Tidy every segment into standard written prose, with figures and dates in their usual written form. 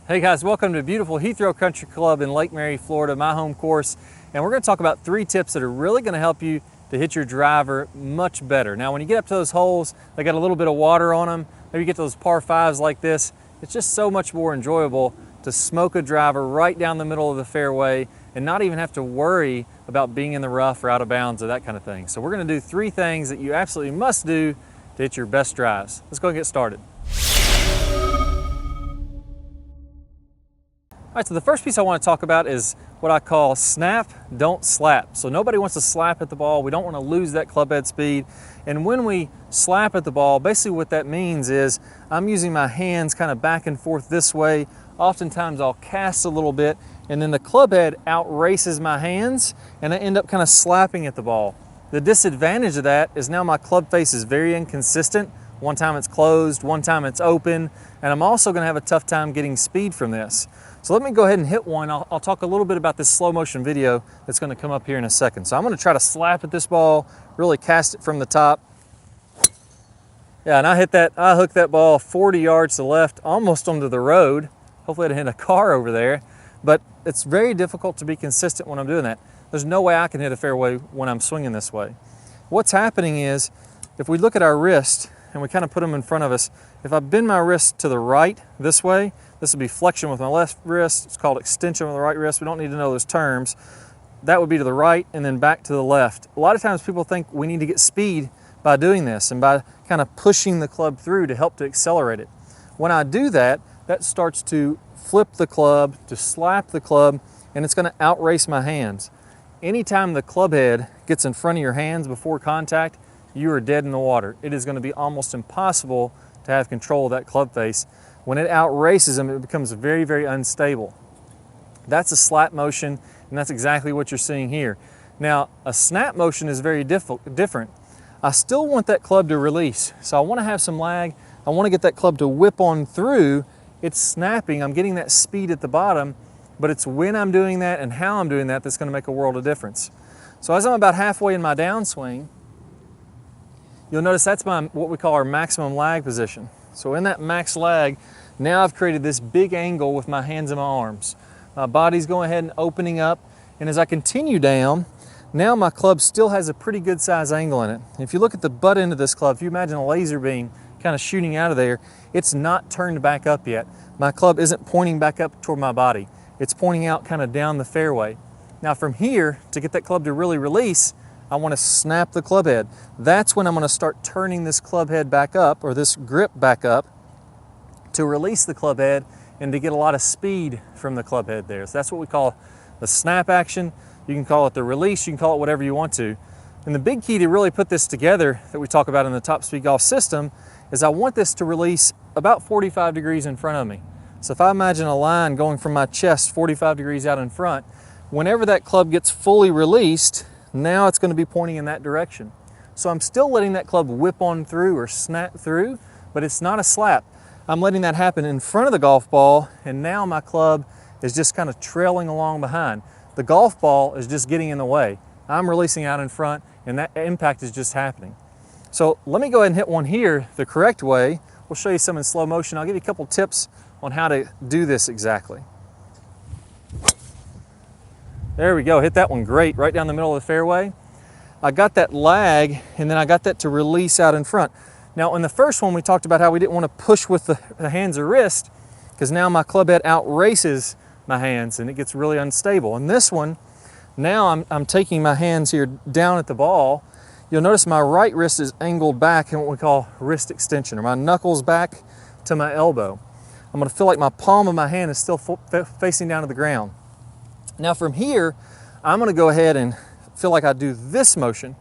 Hey guys, welcome to beautiful Heathrow Country Club in Lake Mary, Florida, my home course. And we're going to talk about 3 tips that are really going to help you to hit your driver much better. Now, when you get up to those holes, they got a little bit of water on them. Maybe you get those par 5s like this. It's just so much more enjoyable to smoke a driver right down the middle of the fairway and not even have to worry about being in the rough or out of bounds or that kind of thing. So we're going to do 3 things that you absolutely must do to hit your best drives. Let's go and get started. All right, so the first piece I want to talk about is what I call snap, don't slap. So nobody wants to slap at the ball. We don't want to lose that club head speed. And when we slap at the ball, basically what that means is I'm using my hands kind of back and forth this way. Oftentimes I'll cast a little bit and then the club head outraces my hands and I end up kind of slapping at the ball. The disadvantage of that is now my club face is very inconsistent. One time it's closed, one time it's open, and I'm also going to have a tough time getting speed from this. So let me go ahead and hit one. I'll talk a little bit about this slow motion video that's going to come up here in a second. So I'm going to try to slap at this ball, really cast it from the top. Yeah, and I hooked that ball 40 yards to the left, almost onto the road. Hopefully I didn't hit a car over there, but it's very difficult to be consistent when I'm doing that. There's no way I can hit a fairway when I'm swinging this way. What's happening is, if we look at our wrist, and we kind of put them in front of us. If I bend my wrist to the right this way, this would be flexion with my left wrist. It's called extension with the right wrist. We don't need to know those terms. That would be to the right and then back to the left. A lot of times people think we need to get speed by doing this and by kind of pushing the club through to help to accelerate it. When I do that, that starts to flip the club, to slap the club, and it's going to outrace my hands. Anytime the club head gets in front of your hands before contact, you are dead in the water. It is going to be almost impossible to have control of that club face. When it outraces them, it becomes very, very unstable. That's a slap motion, and that's exactly what you're seeing here. Now, a snap motion is very different. I still want that club to release, so I want to have some lag. I want to get that club to whip on through. It's snapping. I'm getting that speed at the bottom, but it's when I'm doing that and how I'm doing that that's going to make a world of difference. So as I'm about halfway in my downswing, you'll notice that's what we call our maximum lag position. So in that max lag, now I've created this big angle with my hands and my arms. My body's going ahead and opening up, and as I continue down, now my club still has a pretty good size angle in it. If you look at the butt end of this club, if you imagine a laser beam kind of shooting out of there, it's not turned back up yet. My club isn't pointing back up toward my body. It's pointing out kind of down the fairway. Now from here, to get that club to really release, I want to snap the club head. That's when I'm going to start turning this club head back up, or this grip back up, to release the club head and to get a lot of speed from the club head there. So that's what we call the snap action. You can call it the release, you can call it whatever you want to. And the big key to really put this together that we talk about in the Top Speed Golf system is I want this to release about 45 degrees in front of me. So if I imagine a line going from my chest 45 degrees out in front, whenever that club gets fully released, now it's going to be pointing in that direction. So I'm still letting that club whip on through or snap through, but it's not a slap. I'm letting that happen in front of the golf ball, and now my club is just kind of trailing along behind. The golf ball is just getting in the way. I'm releasing out in front, and that impact is just happening. So let me go ahead and hit one here the correct way. We'll show you some in slow motion. I'll give you a couple tips on how to do this exactly. There we go, hit that one great, right down the middle of the fairway. I got that lag, and then I got that to release out in front. Now in the first one, we talked about how we didn't want to push with the hands or wrist, because now my club head outraces my hands and it gets really unstable. In this one, now I'm taking my hands here down at the ball. You'll notice my right wrist is angled back in what we call wrist extension, or my knuckles back to my elbow. I'm going to feel like my palm of my hand is still facing down to the ground. Now from here, I'm going to go ahead and feel like I do this motion.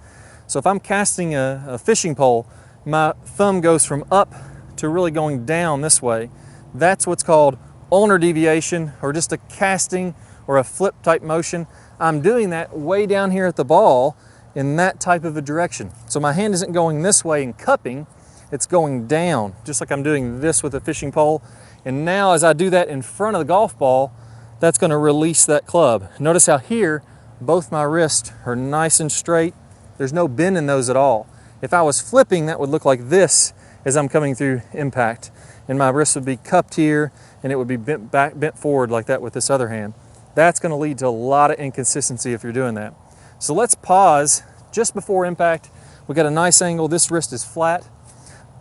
So if I'm casting a fishing pole, my thumb goes from up to really going down this way. That's what's called ulnar deviation, or just a casting or a flip type motion. I'm doing that way down here at the ball in that type of a direction. So my hand isn't going this way and cupping, it's going down, just like I'm doing this with a fishing pole. And now as I do that in front of the golf ball, that's going to release that club. Notice how here, both my wrists are nice and straight. There's no bend in those at all. If I was flipping, that would look like this as I'm coming through impact. And my wrists would be cupped here and it would be bent forward like that with this other hand. That's going to lead to a lot of inconsistency if you're doing that. So let's pause just before impact. We got a nice angle. This wrist is flat.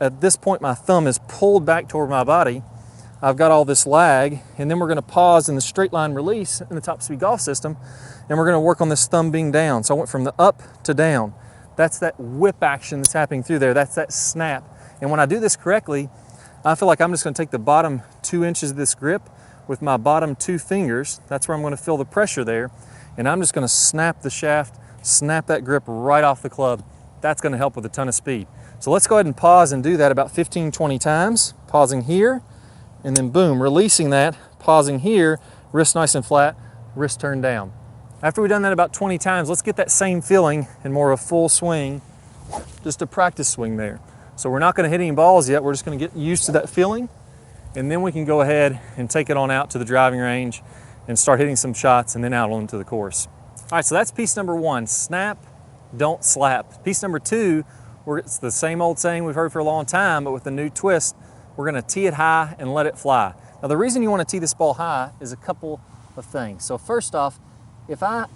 At this point, my thumb is pulled back toward my body. I've got all this lag, and then we're going to pause in the straight line release in the Top Speed Golf system, and we're going to work on this thumb being down. So I went from the up to down. That's that whip action that's happening through there. That's that snap. And when I do this correctly, I feel like I'm just going to take the bottom 2 inches of this grip with my bottom 2 fingers. That's where I'm going to feel the pressure there. And I'm just going to snap the shaft, snap that grip right off the club. That's going to help with a ton of speed. So let's go ahead and pause and do that about 15, 20 times. Pausing here, and then boom, releasing that, pausing here, wrist nice and flat, wrist turned down. After we've done that about 20 times, let's get that same feeling in more of a full swing, just a practice swing there. So we're not going to hit any balls yet, we're just going to get used to that feeling, and then we can go ahead and take it on out to the driving range and start hitting some shots and then out onto the course. All right, so that's piece number 1, snap, don't slap. Piece number 2, it's the same old saying we've heard for a long time, but with a new twist, we're going to tee it high and let it fly. Now the reason you want to tee this ball high is a couple of things. So first off, if I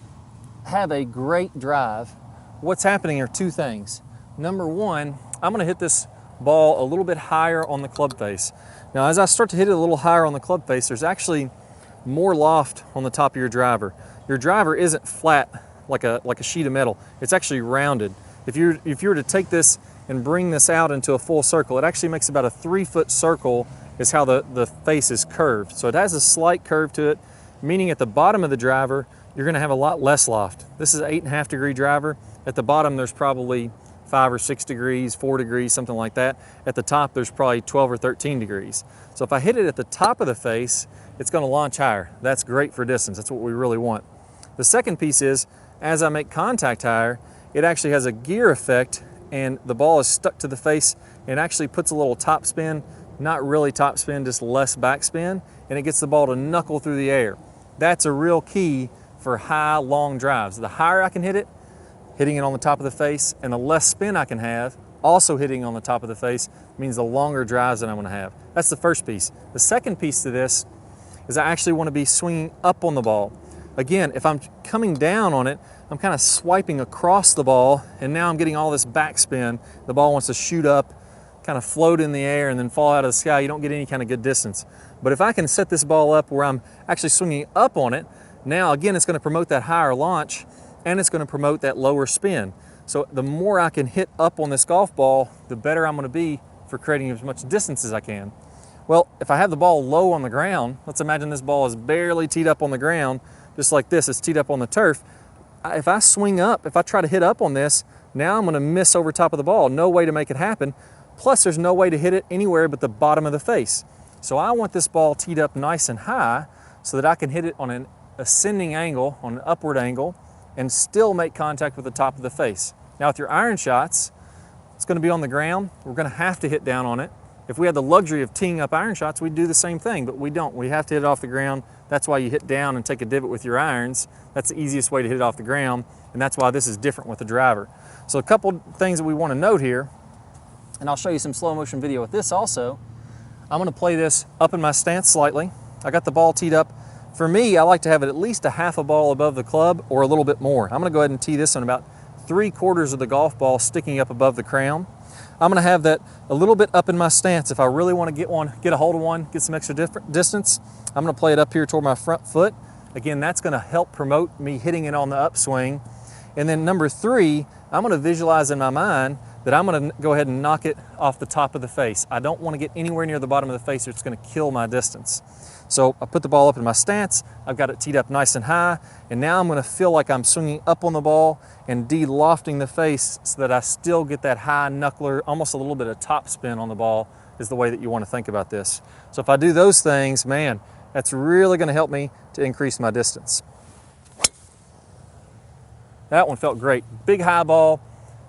have a great drive, what's happening are 2 things. Number 1, I'm going to hit this ball a little bit higher on the club face. Now as I start to hit it a little higher on the club face, there's actually more loft on the top of your driver. Your driver isn't flat like a sheet of metal. It's actually rounded. If you were to take this and bring this out into a full circle, it actually makes about a 3-foot circle is how the face is curved. So it has a slight curve to it, meaning at the bottom of the driver, you're gonna have a lot less loft. This is an 8.5 degree driver. At the bottom, there's probably 5 or 6 degrees, 4 degrees, something like that. At the top, there's probably 12 or 13 degrees. So if I hit it at the top of the face, it's gonna launch higher. That's great for distance. That's what we really want. The second piece is, as I make contact higher, it actually has a gear effect, and the ball is stuck to the face and actually puts a little top spin, not really top spin, just less backspin, and it gets the ball to knuckle through the air. That's a real key for high, long drives. The higher I can hit it, hitting it on the top of the face, and the less spin I can have, also hitting on the top of the face, means the longer drives that I'm gonna have. That's the first piece. The second piece to this is I actually wanna be swinging up on the ball. Again, if I'm coming down on it, I'm kind of swiping across the ball, and now I'm getting all this backspin. The ball wants to shoot up, kind of float in the air, and then fall out of the sky. You don't get any kind of good distance. But if I can set this ball up where I'm actually swinging up on it, now again, it's going to promote that higher launch, and it's going to promote that lower spin. So the more I can hit up on this golf ball, the better I'm going to be for creating as much distance as I can. Well, if I have the ball low on the ground, let's imagine this ball is barely teed up on the ground, just like this, it's teed up on the turf. If I swing up, if I try to hit up on this, now I'm gonna miss over top of the ball. No way to make it happen. Plus there's no way to hit it anywhere but the bottom of the face. So I want this ball teed up nice and high so that I can hit it on an ascending angle, on an upward angle, and still make contact with the top of the face. Now with your iron shots, it's gonna be on the ground. We're gonna have to hit down on it. If we had the luxury of teeing up iron shots, we'd do the same thing, but we don't. We have to hit it off the ground. That's why you hit down and take a divot with your irons. That's the easiest way to hit it off the ground, and that's why this is different with the driver. So a couple things that we want to note here, and I'll show you some slow motion video with this also. I'm going to play this up in my stance slightly. I got the ball teed up. For me, I like to have it at least a half a ball above the club or a little bit more. I'm going to go ahead and tee this on about 3/4 of the golf ball sticking up above the crown. I'm going to have that a little bit up in my stance. If I really want to get a hold of one, get some extra distance, I'm going to play it up here toward my front foot. Again, that's going to help promote me hitting it on the upswing. And then number 3, I'm going to visualize in my mind that I'm going to go ahead and knock it off the top of the face. I don't want to get anywhere near the bottom of the face or it's going to kill my distance. So I put the ball up in my stance, I've got it teed up nice and high, and now I'm going to feel like I'm swinging up on the ball and de-lofting the face so that I still get that high knuckler, almost a little bit of top spin on the ball is the way that you want to think about this. So if I do those things, man, that's really going to help me to increase my distance. That one felt great. Big high ball,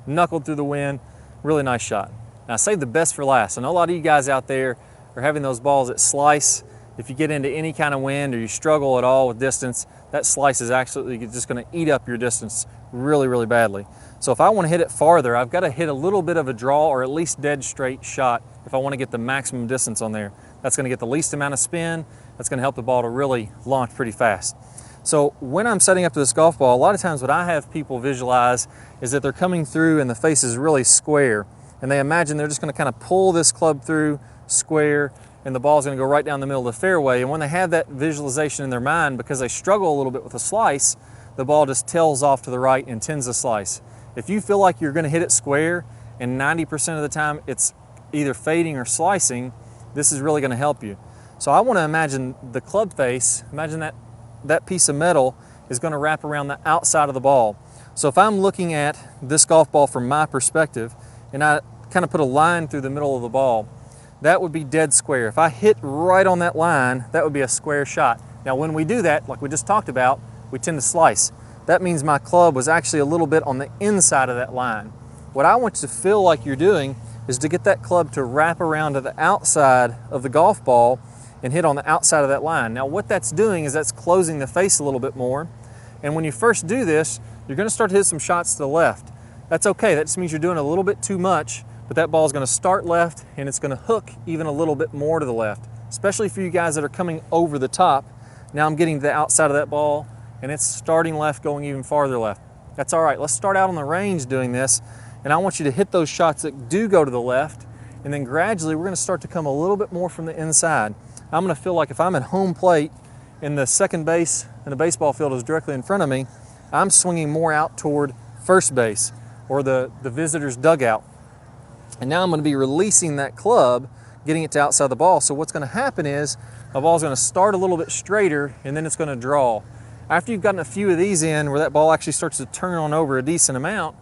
knuckled through the wind, really nice shot. Now I saved the best for last. I know a lot of you guys out there are having those balls that slice. If you get into any kind of wind or you struggle at all with distance, that slice is absolutely just going to eat up your distance really, really badly. So if I want to hit it farther, I've got to hit a little bit of a draw or at least dead straight shot if I want to get the maximum distance on there. That's going to get the least amount of spin. That's going to help the ball to really launch pretty fast. So when I'm setting up to this golf ball, a lot of times what I have people visualize is that they're coming through and the face is really square. And they imagine they're just going to kind of pull this club through square and the ball's going to go right down the middle of the fairway. And when they have that visualization in their mind, because they struggle a little bit with the slice, the ball just tails off to the right and tends to slice. If you feel like you're going to hit it square and 90% of the time it's either fading or slicing, this is really going to help you. So I want to imagine the club face, imagine that piece of metal is going to wrap around the outside of the ball. So if I'm looking at this golf ball from my perspective and I kind of put a line through the middle of the ball, that would be dead square. If I hit right on that line, that would be a square shot. Now when we do that, like we just talked about, we tend to slice. That means my club was actually a little bit on the inside of that line. What I want you to feel like you're doing is to get that club to wrap around to the outside of the golf ball and hit on the outside of that line. Now what that's doing is that's closing the face a little bit more. And when you first do this, you're going to start to hit some shots to the left. That's okay. That just means you're doing a little bit too much, but that ball is going to start left and it's going to hook even a little bit more to the left, especially for you guys that are coming over the top. Now I'm getting to the outside of that ball and it's starting left, going even farther left. That's all right. Let's start out on the range doing this, and I want you to hit those shots that do go to the left, and then gradually we're going to start to come a little bit more from the inside. I'm going to feel like if I'm at home plate and the second base and the baseball field is directly in front of me, I'm swinging more out toward first base or the visitor's dugout. And now I'm going to be releasing that club, getting it to outside the ball. So what's going to happen is the ball's going to start a little bit straighter and then it's going to draw. After you've gotten a few of these in where that ball actually starts to turn on over a decent amount,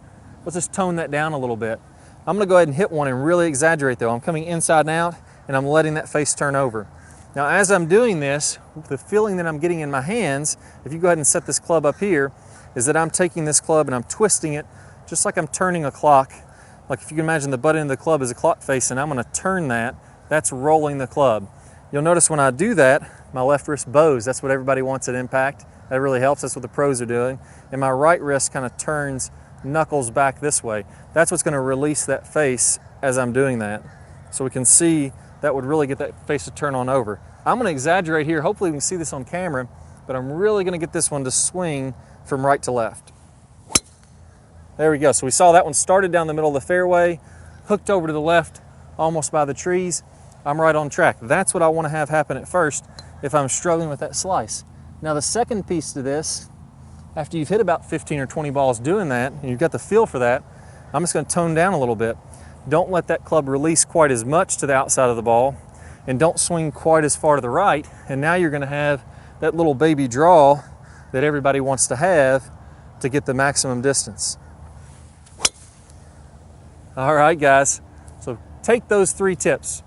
let's just tone that down a little bit. I'm going to go ahead and hit one and really exaggerate though. I'm coming inside and out and I'm letting that face turn over. Now as I'm doing this, the feeling that I'm getting in my hands, if you go ahead and set this club up here, is that I'm taking this club and I'm twisting it just like I'm turning a clock. Like if you can imagine the butt end of the club is a clock face and I'm going to turn that, that's rolling the club. You'll notice when I do that, my left wrist bows. That's what everybody wants at impact. That really helps. That's what the pros are doing. And my right wrist kind of turns knuckles back this way. That's what's going to release that face as I'm doing that. So we can see that would really get that face to turn on over. I'm going to exaggerate here. Hopefully we can see this on camera, but I'm really going to get this one to swing from right to left. There we go. So we saw that one started down the middle of the fairway, hooked over to the left, almost by the trees. I'm right on track. That's what I want to have happen at first if I'm struggling with that slice. Now the second piece to this, after you've hit about 15 or 20 balls doing that, and you've got the feel for that, I'm just going to tone down a little bit. Don't let that club release quite as much to the outside of the ball, and don't swing quite as far to the right. And now you're going to have that little baby draw that everybody wants to have to get the maximum distance. All right, guys. So take those 3 tips.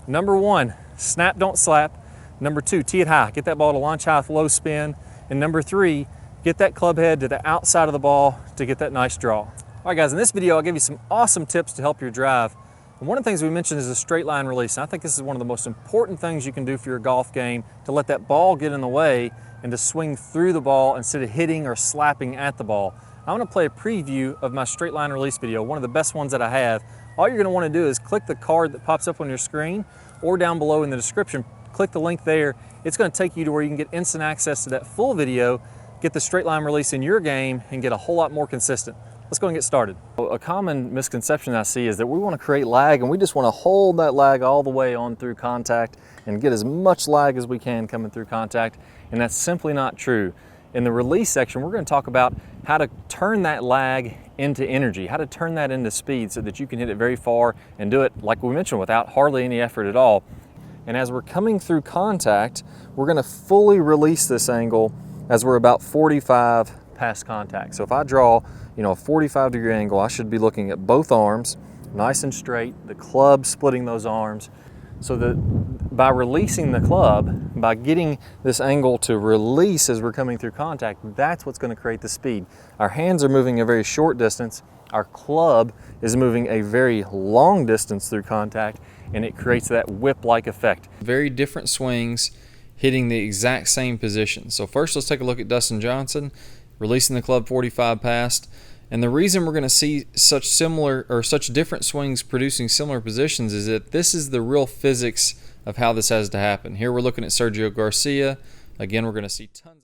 Number 1, snap, don't slap. Number 2, tee it high. Get that ball to launch high with low spin. And number 3, get that club head to the outside of the ball to get that nice draw. All right, guys, in this video, I'll give you some awesome tips to help your drive. And one of the things we mentioned is a straight line release. And I think this is one of the most important things you can do for your golf game, to let that ball get in the way and to swing through the ball instead of hitting or slapping at the ball. I'm going to play a preview of my straight line release video, one of the best ones that I have. All you're going to want to do is click the card that pops up on your screen or down below in the description. Click the link there. It's going to take you to where you can get instant access to that full video, get the straight line release in your game, and get a whole lot more consistent. Let's go and get started. A common misconception I see is that we want to create lag and we just want to hold that lag all the way on through contact and get as much lag as we can coming through contact, and that's simply not true. In the release section, we're going to talk about how to turn that lag into energy, how to turn that into speed so that you can hit it very far and do it, like we mentioned, without hardly any effort at all. And as we're coming through contact, we're going to fully release this angle as we're about 45 past contact. So if I draw, a 45-degree angle, I should be looking at both arms, nice and straight, the club splitting those arms. So that by releasing the club, by getting this angle to release as we're coming through contact, that's what's going to create the speed. Our hands are moving a very short distance. Our club is moving a very long distance through contact, and it creates that whip-like effect. Very different swings hitting the exact same position. So first let's take a look at Dustin Johnson, releasing the club 45 past. And the reason we're going to see such similar or such different swings producing similar positions is that this is the real physics of how this has to happen. Here we're looking at Sergio Garcia. Again, we're going to see tons